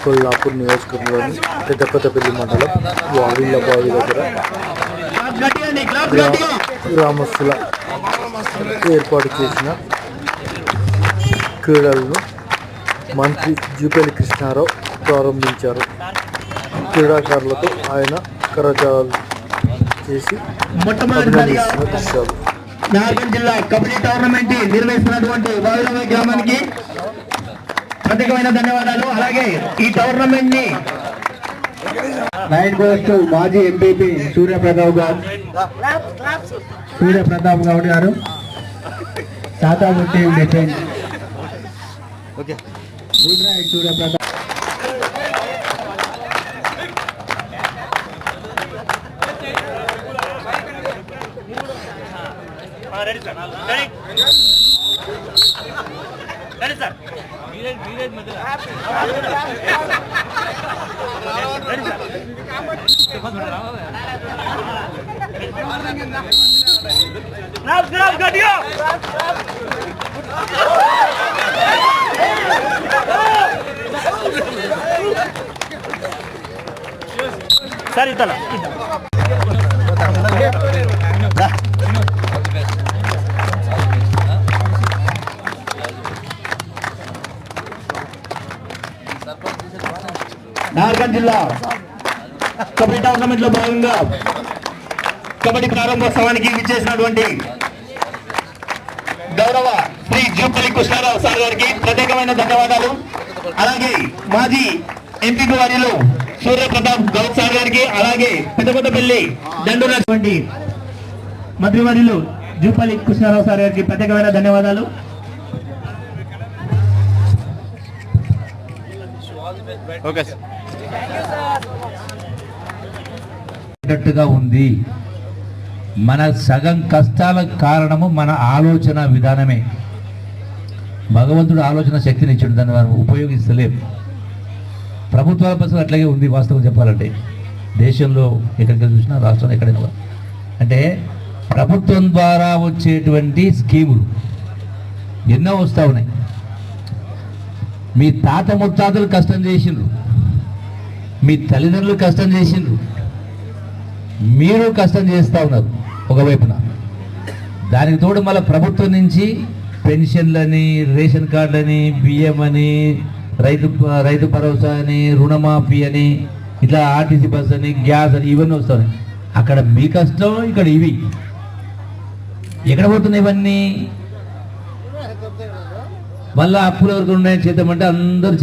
కొల్లాపూర్ నియోజకవర్గంలోని పెద్దపల్లి మండలం వావిళ్ళబావి దగ్గర గ్రామస్తుల ఏర్పాటు చేసిన క్రీడలను మంత్రి జూపల్లి కృష్ణారావు ప్రారంభించారు. క్రీడాకారులతో ఆయన కరచాలనాలు చేసి అభినందిస్తున్న దృశ్యాలు. నార్గల్ జిల్లా కబడ్డీ టోర్నమెంట్ నిర్వహిస్తున్నటువంటి వావిళ్ళబావి గ్రామానికి ప్రత్యేకమైన ధన్యవాదాలు. అలాగే ఈ టోర్నమెంట్ ని మాజీ ఎంపీపీ సూర్యప్రతాప్ గౌడ్ గారు సాతాముట్టి డిఫెన్స్ సూర్యప్రతాప్ సరే ఇతల నార్గల్ జిల్లా కబడ్డీ టోర్నమెంట్ లో భాగంగా కబడ్డీ ప్రారంభోత్సవానికి విచ్చేసినటువంటి గౌరవ శ్రీ జూపల్లి కృష్ణారావు సార్ గారికి ప్రత్యేకమైన ధన్యవాదాలు. అలాగే మాజీ ఎంపీ వారిలో సూర్యప్రతాప్ గౌడ్ సార్ గారికి, అలాగే పెద్దపల్లి దండునటువంటి మంత్రివర్యులు జూపల్లి కృష్ణారావు సార్ గారికి ప్రత్యేకమైన ధన్యవాదాలు. ఉంది. మన సగం కష్టాలకు కారణము మన ఆలోచన విధానమే. భగవంతుడు ఆలోచన శక్తిని ఇచ్చాడు, దాన్ని మనం ఉపయోగిస్తలేం. ప్రభుత్వాల పరిస్థితి అట్లాగే ఉంది. వాస్తవం చెప్పాలంటే దేశంలో ఎక్కడికి చూసినా, రాష్ట్రంలో ఎక్కడైనా అంటే ప్రభుత్వం ద్వారా వచ్చేటువంటి స్కీములు ఎన్నో వస్తూ ఉన్నాయి. మీ తాత ముత్తాతలు కష్టం చేసిండ్రు, మీ తల్లిదండ్రులు కష్టం చేసిండ్రు, మీరు కష్టం చేస్తూ ఉన్నారు ఒకవైపున. దానికి తోడు మళ్ళీ ప్రభుత్వం నుంచి పెన్షన్లని, రేషన్ కార్డులని, బియ్యం అని, రైతు భరోసా అని, రుణమాఫీ అని, ఇట్లా ఆర్టీసీ బస్ అని, గ్యాస్ అని, ఇవన్నీ వస్తాయి. అక్కడ మీ కష్టం, ఇక్కడ ఇవి ఎక్కడ పోతున్నాయి ఇవన్నీ? మళ్ళీ అప్పులు ఎవరికి ఉన్నాయి చేద్దామంటే అందరూ